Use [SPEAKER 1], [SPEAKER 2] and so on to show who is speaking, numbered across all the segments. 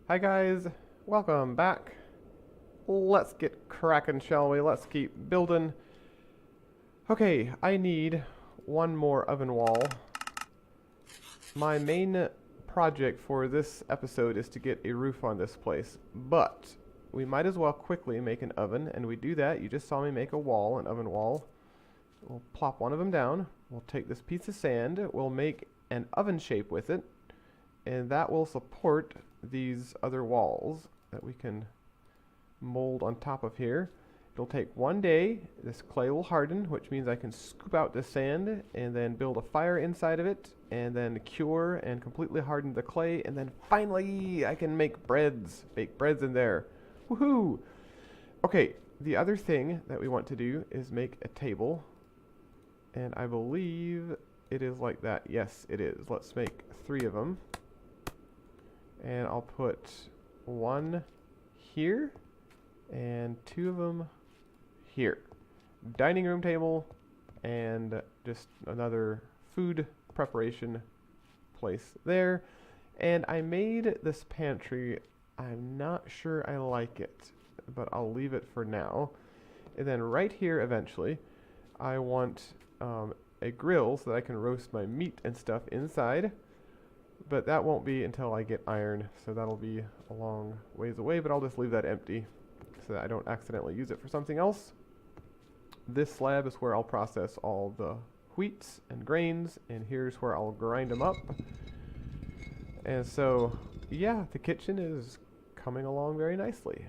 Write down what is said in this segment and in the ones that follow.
[SPEAKER 1] Hi guys, welcome back. Let's get cracking, shall we? Let's keep building. Okay, I need one more oven wall. My main project for this episode is to get a roof on this place, but we might as well quickly make an oven, and we do that. You just saw me make a wall, an oven wall. We'll plop one of them down. We'll take this piece of sand. We'll make an oven shape with it, and that will support these other walls that we can mold on top of here. It'll take 1 day. This clay will harden, which means I can scoop out the sand and then build a fire inside of it and then cure and completely harden the clay, and then finally I can make breads, bake breads in there. Woohoo! Okay, the other thing that we want to do is make a table, and I believe it is like that. Yes, it is. Let's make 3 of them. And I'll put 1 here and 2 of them here. Dining room table and just another food preparation place there. And I made this pantry. I'm not sure I like it, but I'll leave it for now. And then right here eventually I want a grill so that I can roast my meat and stuff inside. But that won't be until I get iron, so that'll be a long ways away, but I'll just leave that empty so that I don't accidentally use it for something else. This slab is where I'll process all the wheats and grains, and here's where I'll grind them up. And so, yeah, the kitchen is coming along very nicely.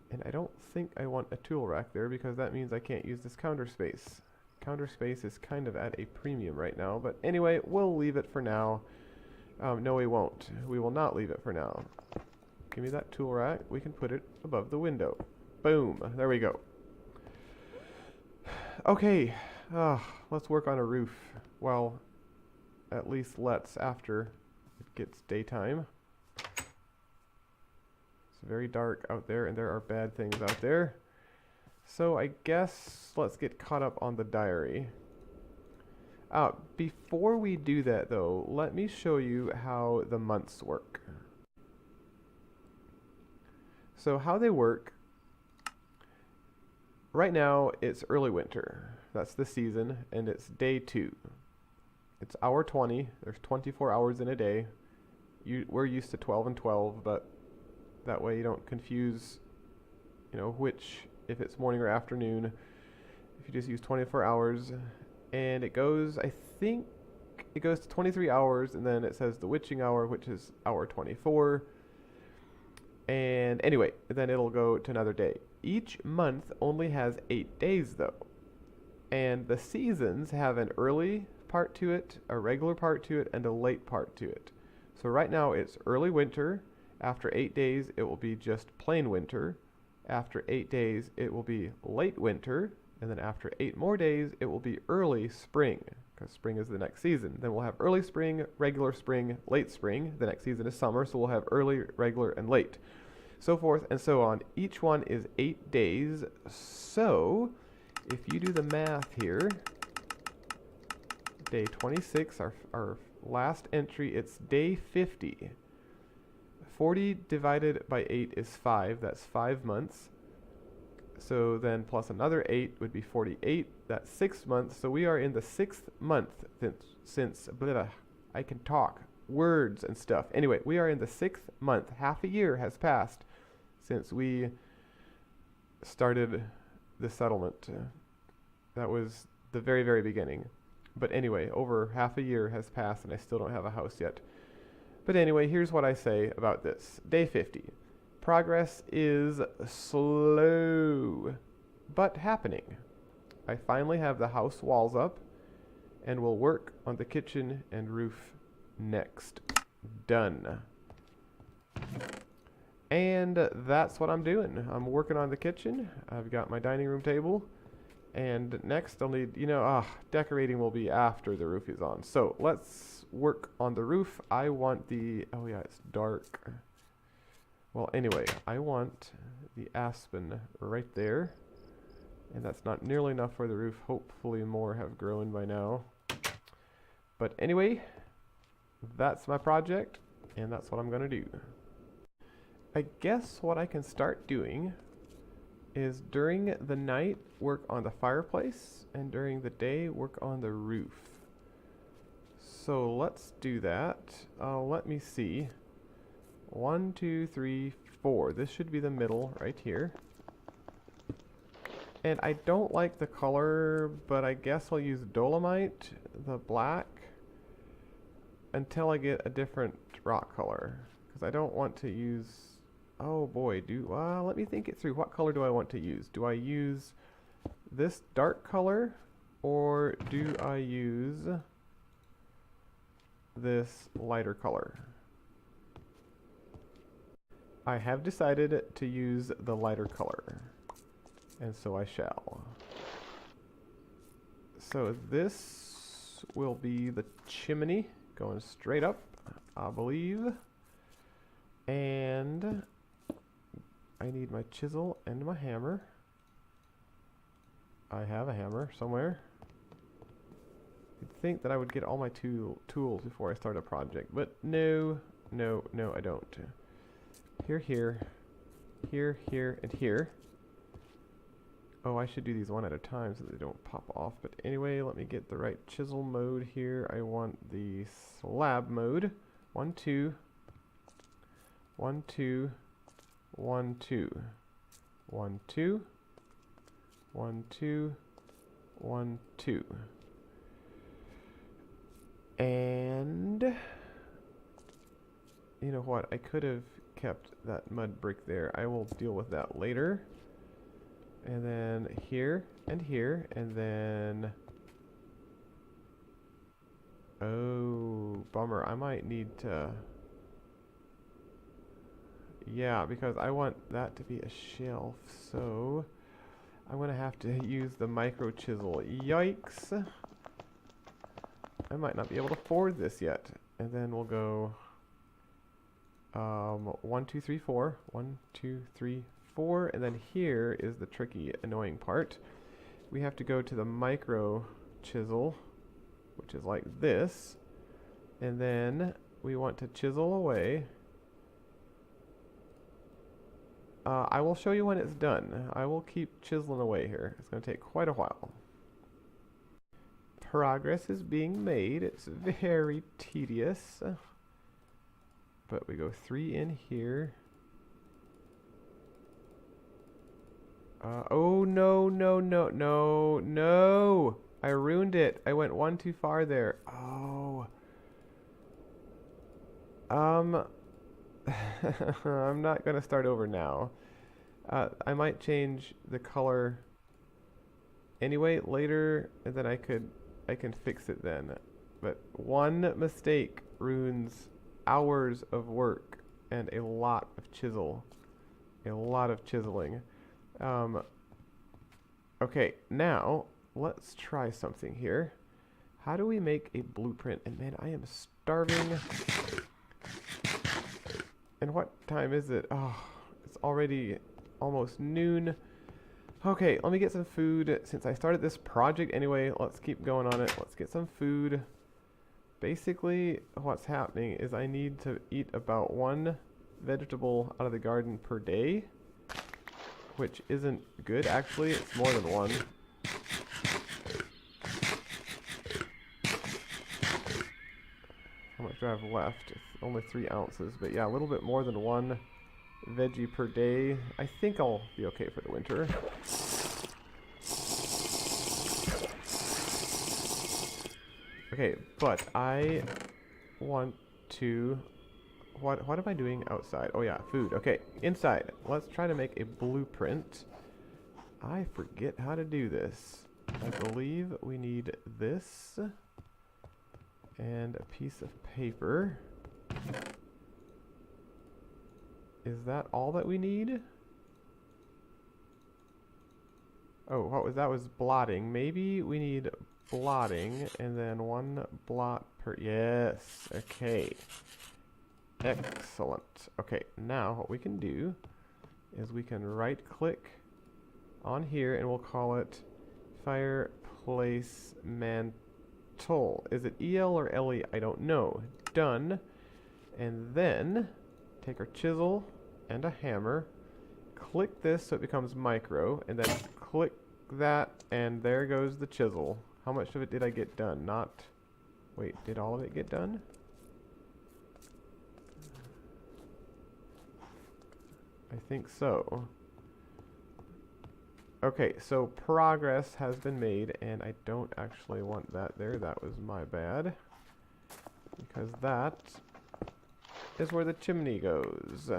[SPEAKER 1] And I don't think I want a tool rack there because that means I can't use this counter space. Counter space is kind of at a premium right now, but anyway, we'll leave it for now. No, we won't. We will not leave it for now. Give me that tool rack. We can put it above the window. Boom. There we go. Okay. Let's work on a roof. Well, at least let's after it gets daytime. It's very dark out there, and there are bad things out there. So I guess let's get caught up on the diary. Before we do that though, let me show you how the months work. So how they work, right now it's early winter. That's the season, and it's day 2. It's hour 20. There's 24 hours in a day. We're used to 12 and 12, but that way you don't confuse, which, if it's morning or afternoon. If you just use 24 hours. And it goes, I think it goes to 23 hours, and then it says the witching hour, which is hour 24. And anyway, then it'll go to another day. Each month only has 8 days though. And the seasons have an early part to it, a regular part to it, and a late part to it. So right now it's early winter. After 8 days it will be just plain winter. After 8 days it will be late winter. And then after 8 more days, it will be early spring, because spring is the next season. Then we'll have early spring, regular spring, late spring. The next season is summer, so we'll have early, regular, and late. So forth and so on. Each one is 8 days. So if you do the math here, day 26, our last entry, it's day 50. 40 divided by 8 is 5. That's 5 months. So then plus another 8 would be 48. That's 6 months. So we are in the 6th month since I can talk words and stuff. Anyway, we are in the 6th month. Half a year has passed since we started the settlement. That was the very, very beginning. But anyway, over half a year has passed and I still don't have a house yet. But anyway, here's what I say about this. Day 50. Progress is slow, but happening. I finally have the house walls up, and we'll work on the kitchen and roof next. Done. And that's what I'm doing. I'm working on the kitchen. I've got my dining room table, and next I'll need, decorating will be after the roof is on. So let's work on the roof. I want oh yeah, it's dark. Well, anyway, I want the aspen right there, and that's not nearly enough for the roof. Hopefully more have grown by now. But anyway, that's my project, and that's what I'm going to do. I guess what I can start doing is during the night work on the fireplace and during the day work on the roof. So let's do that. Let me see. 1, 2, 3, 4. This should be the middle right here. And I don't like the color, but I guess I'll use dolomite, the black, until I get a different rock color. Because I don't want to use... Oh boy, let me think it through. What color do I want to use? Do I use this dark color, or do I use this lighter color? I have decided to use the lighter color, and so I shall. So this will be the chimney going straight up, I believe. And I need my chisel and my hammer. I have a hammer somewhere. You'd think that I would get all my tools before I start a project, but no, I don't. Here, here, and here. Oh, I should do these one at a time so they don't pop off. But anyway, let me get the right chisel mode here. I want the slab mode. 1, 2, 1, 2, 1, 2, 1, 2, 1, 2, 1, 2. And you know what? I could have kept that mud brick there. I will deal with that later. And then here, and then... Oh, bummer. I might need to... Yeah, because I want that to be a shelf, so... I'm gonna have to use the micro chisel. Yikes! I might not be able to afford this yet. And then we'll go... 1, 2, 3, 4. 1, 2, 3, 4. And then here is the tricky, annoying part. We have to go to the micro chisel, which is like this. And then we want to chisel away. I will show you when it's done. I will keep chiseling away here. It's going to take quite a while. Progress is being made. It's very tedious. But we go 3 in here. Oh, no. I ruined it. I went 1 too far there. Oh. I'm not going to start over now. I might change the color anyway later, and then I can fix it then. But one mistake ruins hours of work and a lot of chiseling. Okay, now let's try something here. How do we make a blueprint? And man, I am starving. And what time is it? Oh, it's already almost noon. Okay, let me get some food. Since I started this project anyway, let's keep going on it. Let's get some food. Basically, what's happening is I need to eat about 1 vegetable out of the garden per day, which isn't good. Actually, it's more than 1. How much do I have left? It's only 3 ounces, but yeah, a little bit more than 1 veggie per day. I think I'll be okay for the winter. Okay, but I want to... What am I doing outside? Oh yeah, food. Okay, inside. Let's try to make a blueprint. I forget how to do this. I believe we need this and a piece of paper. Is that all that we need? Oh, what was that? Was blotting. Maybe we need blotting and then 1 blot per... Yes, okay. Excellent. Okay, now what we can do is we can right click on here and we'll call it fireplace mantle. Is it EL or LE? I don't know. Done. And then take our chisel and a hammer. Click this so it becomes micro, and then click that, and there goes the chisel. How much of it did I get done? Not... Wait, did all of it get done? I think so. Okay, so progress has been made, and I don't actually want that there. That was my bad. Because that is where the chimney goes.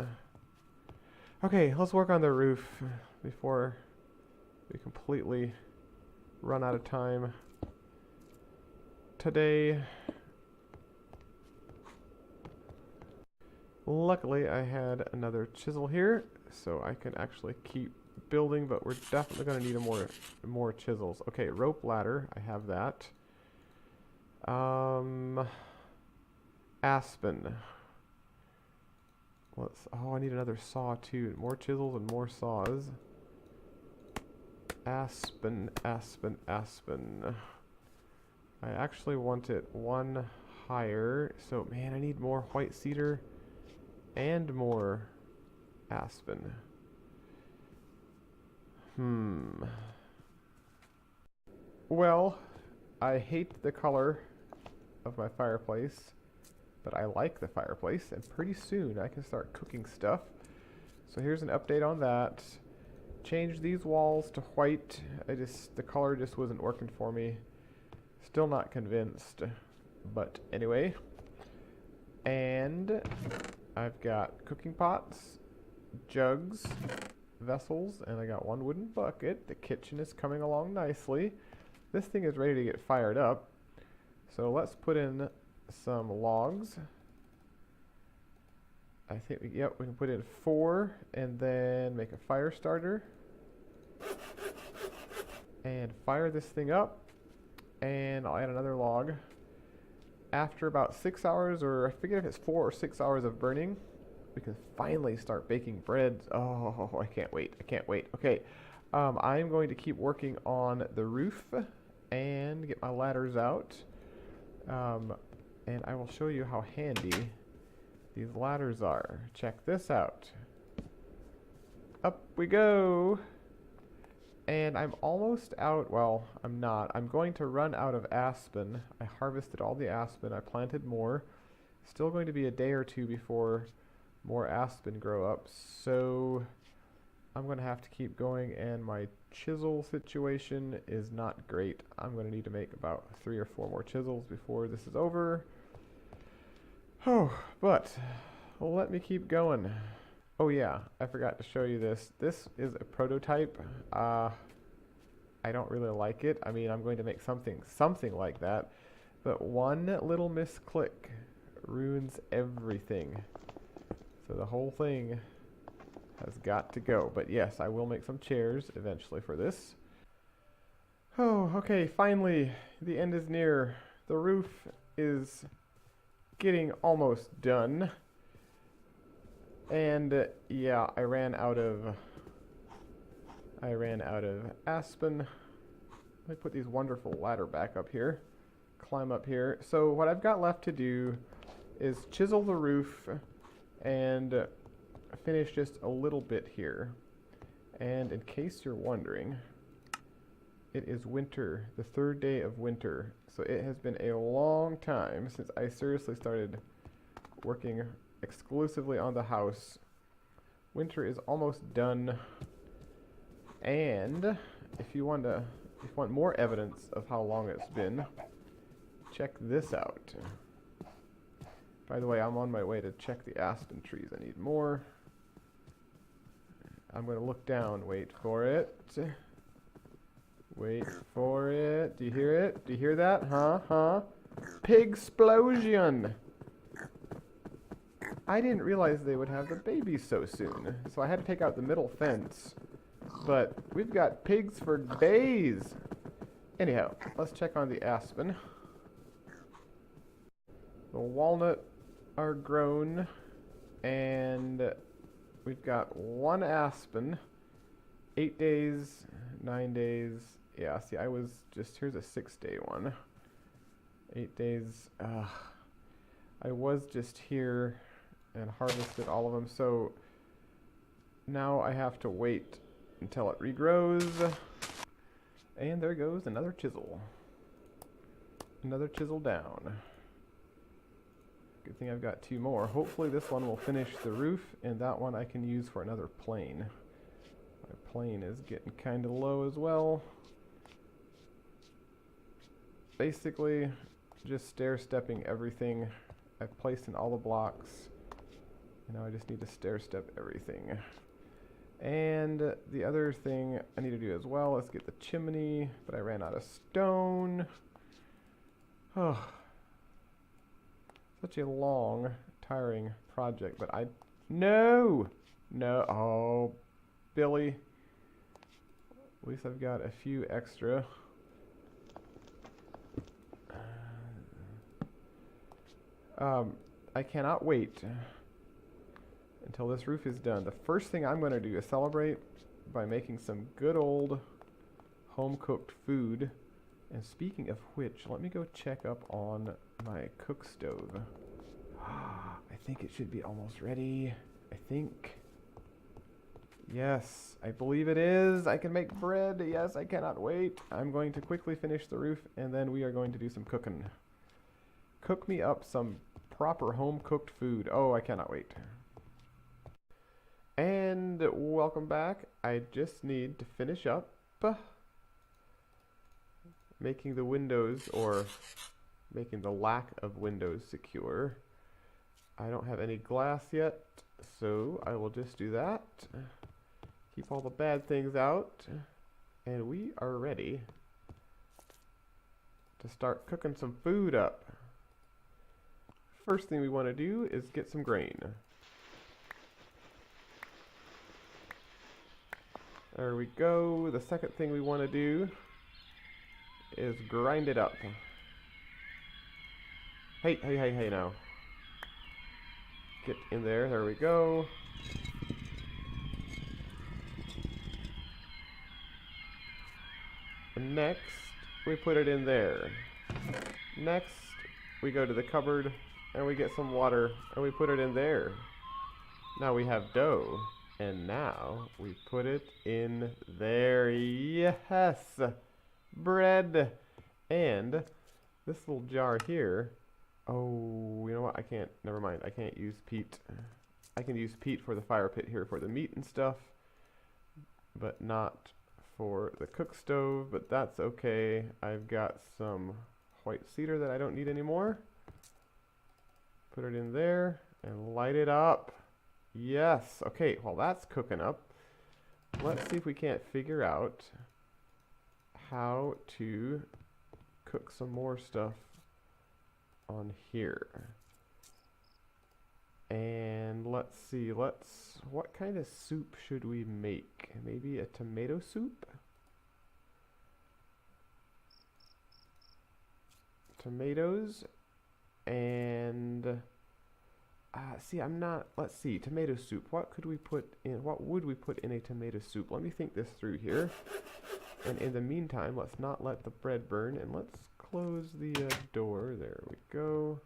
[SPEAKER 1] Okay, let's work on the roof before we completely run out of time today. Luckily, I had another chisel here, so I can actually keep building, but we're definitely going to need more chisels. Okay, rope ladder, I have that. Aspen. Oh, I need another saw too. More chisels and more saws. Aspen, aspen, aspen. I actually want it one higher, so man, I need more white cedar and more aspen. Well, I hate the color of my fireplace, but I like the fireplace, and pretty soon I can start cooking stuff. So here's an update on that. Changed these walls to white. The color just wasn't working for me. Still not convinced, but anyway. And I've got cooking pots, jugs, vessels, and I got one wooden bucket. The kitchen is coming along nicely. This thing is ready to get fired up. So let's put in some logs. I think we can put in 4 and then make a fire starter. And fire this thing up. And I'll add another log. After about 6 hours, or I forget if it's 4 or 6 hours of burning, we can finally start baking bread. Oh, I can't wait. I can't wait. Okay, I'm going to keep working on the roof and get my ladders out. And I will show you how handy these ladders are. Check this out. Up we go. And I'm almost out. Well, I'm not. I'm going to run out of aspen. I harvested all the aspen. I planted more. Still going to be a day or two before more aspen grow up. So I'm going to have to keep going, and my chisel situation is not great. I'm going to need to make about 3 or 4 more chisels before this is over. Oh, but let me keep going. Oh yeah, I forgot to show you this. This is a prototype. I don't really like it. I mean, I'm going to make something like that, but one little misclick ruins everything. So the whole thing has got to go. But yes, I will make some chairs eventually for this. Oh, okay, finally, the end is near. The roof is getting almost done. And yeah, I ran out of aspen. Let me put these wonderful ladder back up here. Climb up here. So what I've got left to do is chisel the roof and finish just a little bit here. And in case you're wondering, it is winter, the 3rd day of winter. So it has been a long time since I seriously started working exclusively on the house. Winter is almost done, and if you want more evidence of how long it's been, check this out. By the way, I'm on my way to check the aspen trees. I need more. I'm going to look down. Wait for it. Wait for it. Do you hear it? Do you hear that? Huh? Pigsplosion! I didn't realize they would have the babies so soon, so I had to take out the middle fence. But we've got pigs for days. Anyhow, let's check on the aspen. The walnut are grown, and we've got 1 aspen. 8 days, 9 days. Yeah, see, here's a 6-day one. 8 days. I was just here and harvested all of them. So Now I have to wait until it regrows. And there goes another chisel. Another chisel down. Good thing I've got 2 more. Hopefully this one will finish the roof, and that one I can use for another plane. My plane is getting kind of low as well. Basically, just stair-stepping everything I've placed in all the blocks. Now I just need to stair-step everything. And the other thing I need to do as well is get the chimney, but I ran out of stone. Oh, such a long, tiring project, but no! Oh, Billy. At least I've got a few extra. I cannot wait until this roof is done. The first thing I'm going to do is celebrate by making some good old home-cooked food. And speaking of which, let me go check up on my cook stove. I think it should be almost ready. I think. Yes, I believe it is. I can make bread. Yes, I cannot wait. I'm going to quickly finish the roof, and then we are going to do some cooking. Cook me up some proper home-cooked food. Oh, I cannot wait. And welcome back. I just need to finish up making the windows, or making the lack of windows, secure. I don't have any glass yet, so I will just do that. Keep all the bad things out, and we are ready to start cooking some food up. First thing we want to do is get some grain. There we go. The second thing we want to do is grind it up. Hey now. Get in there. There we go. And next, we put it in there. Next, we go to the cupboard and we get some water and we put it in there. Now we have dough. And now we put it in there. Yes! Bread! And this little jar here. Oh, you know what? I can't. Never mind. I can't use peat. I can use peat for the fire pit here for the meat and stuff, but not for the cook stove. But that's okay. I've got some white cedar that I don't need anymore. Put it in there and light it up. Yes. Okay, while that's cooking up, let's see if we can't figure out how to cook some more stuff on here. And let's see, what kind of soup should we make? Maybe a tomato soup? Tomatoes and see, let's see, tomato soup. What could we put in, what would we put in a tomato soup? Let me think this through here. And in the meantime, let's not let the bread burn, and let's close the door. There we go.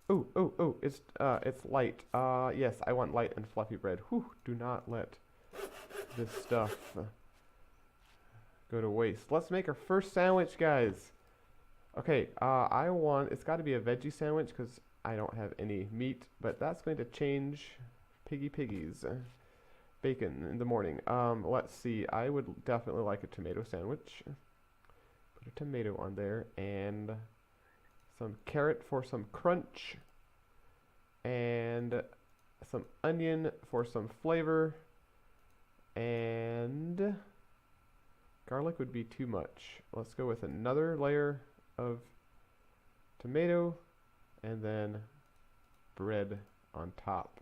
[SPEAKER 1] Oh, it's light. Yes, I want light and fluffy bread. Whew, do not let this stuff go to waste. Let's make our first sandwich, guys. Okay, it's got to be a veggie sandwich because I don't have any meat, but that's going to change piggies. Bacon in the morning. Let's see, I would definitely like a tomato sandwich. Put a tomato on there, and some carrot for some crunch, and some onion for some flavor, and garlic would be too much. Let's go with another layer of tomato, and then bread on top.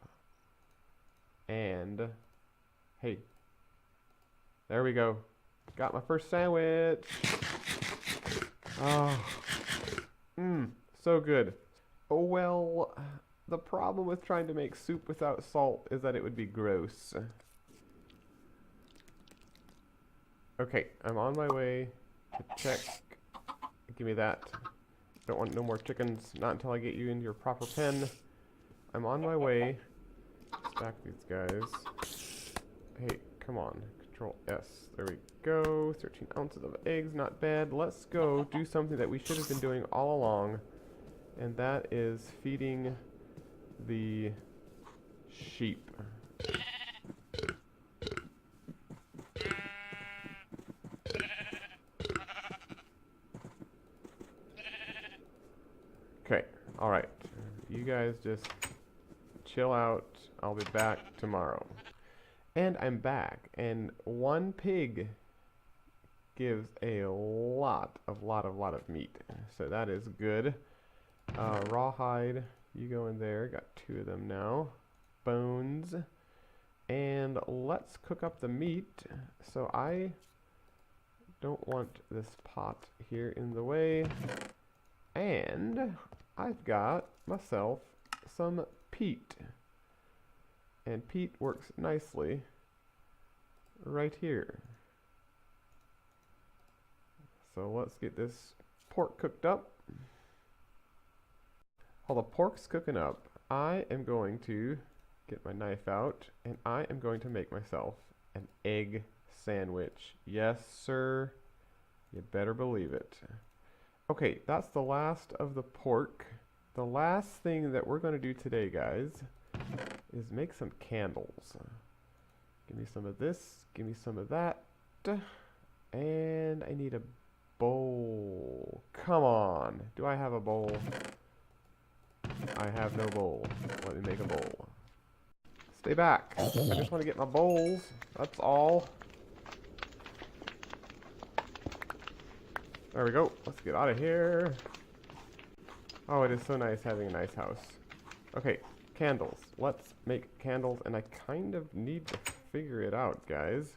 [SPEAKER 1] And hey, there we go. Got my first sandwich. Oh, so good. Oh well, the problem with trying to make soup without salt is that it would be gross. Okay, I'm on my way to check. Give me that. Don't want no more chickens, not until I get you in your proper pen. I'm on my way. Stack these guys. Hey, come on. Control S. There we go. 13 ounces of eggs, not bad. Let's go do something that we should have been doing all along, and that is feeding the sheep. Okay, alright. You guys just chill out. I'll be back tomorrow. And I'm back, and one pig gives a lot of meat. So that is good. Rawhide, you go in there. Got 2 of them now. Bones. And let's cook up the meat. So I don't want this pot here in the way. And I've got myself some peat. And peat works nicely right here. So let's get this pork cooked up. While the pork's cooking up, I am going to get my knife out, and I am going to make myself an egg sandwich. Yes, sir. You better believe it. Okay, that's the last of the pork. The last thing that we're going to do today, guys, is make some candles. Give me some of this, give me some of that, and I need a bowl. Come on, do I have a bowl? I have no bowl. Let me make a bowl. Stay back. I just want to get my bowls, that's all. There we go. Let's get out of here. Oh, it is so nice having a nice house. Okay, candles. Let's make candles, and I kind of need to figure it out, guys.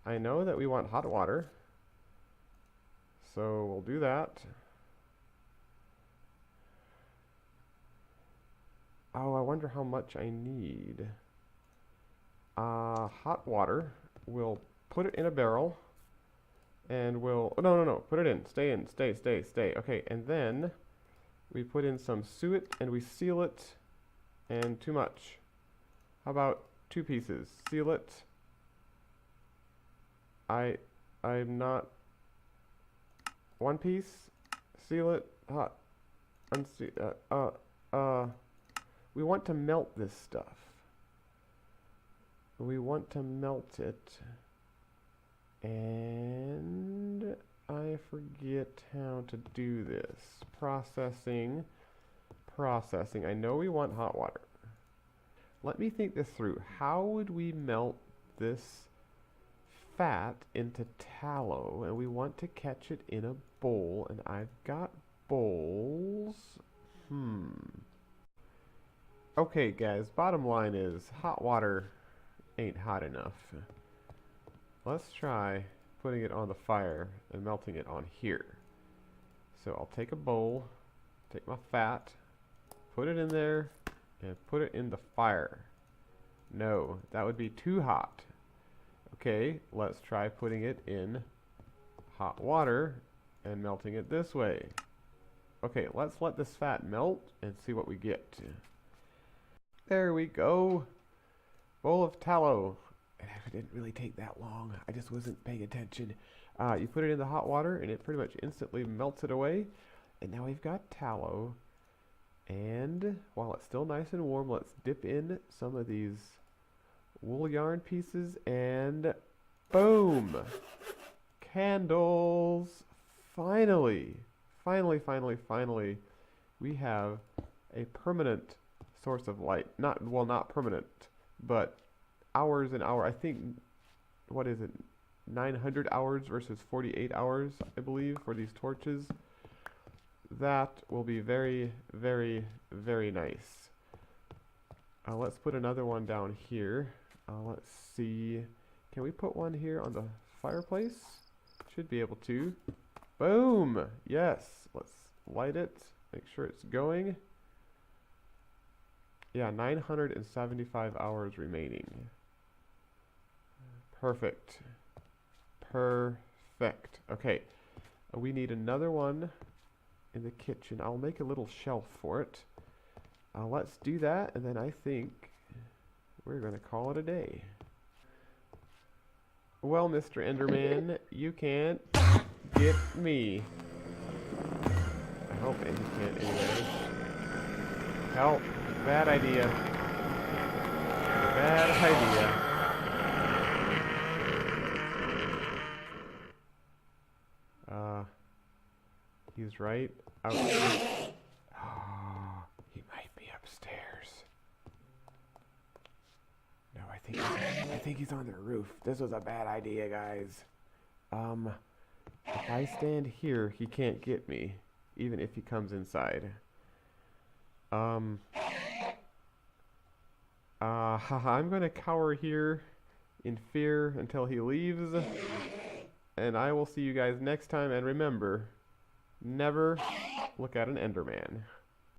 [SPEAKER 1] I know that we want hot water, so we'll do that. Oh, I wonder how much I need. Hot water. We'll put it in a barrel, and we'll... Oh, no. Put it in. Stay in. Stay. Okay, and then we put in some suet, and we seal it. And too much. How about 2 pieces? Seal it. I'm not... 1 piece? Seal it. Hot. We want to melt this stuff. We want to melt it. And I forget how to do this. Processing. I know we want hot water. Let me think this through. How would we melt this fat into tallow? And we want to catch it in a bowl. And I've got bowls. Okay, guys. Bottom line is hot water ain't hot enough. Let's try putting it on the fire and melting it on here. So I'll take a bowl, take my fat, put it in there, and put it in the fire. No, that would be too hot. Okay, let's try putting it in hot water and melting it this way. Okay, let's let this fat melt and see what we get. There we go. Bowl of tallow. It didn't really take that long. I just wasn't paying attention. You put it in the hot water and it pretty much instantly melts it away. And now we've got tallow. And while it's still nice and warm, let's dip in some of these wool yarn pieces and boom! Candles! Finally, we have a permanent source of light. Not permanent, but hours and hours. I think, what is it, 900 hours versus 48 hours, I believe, for these torches. That will be very, very, very nice. Let's put another one down here. Let's see. Can we put one here on the fireplace? Should be able to. Boom! Yes. Let's light it. Make sure it's going. Yeah, 975 hours remaining. Perfect. Okay. We need another one in the kitchen. I'll make a little shelf for it. Let's do that, and then I think we're going to call it a day. Well, Mr. Enderman, you can't get me. I hope he can't anyway. Help. Bad idea. Bad idea. He's right out here. Oh, he might be upstairs. No, I think he's on the roof. This was a bad idea, guys. If I stand here, he can't get me, even if he comes inside. I'm gonna cower here in fear until he leaves, and I will see you guys next time. And remember, never look at an Enderman.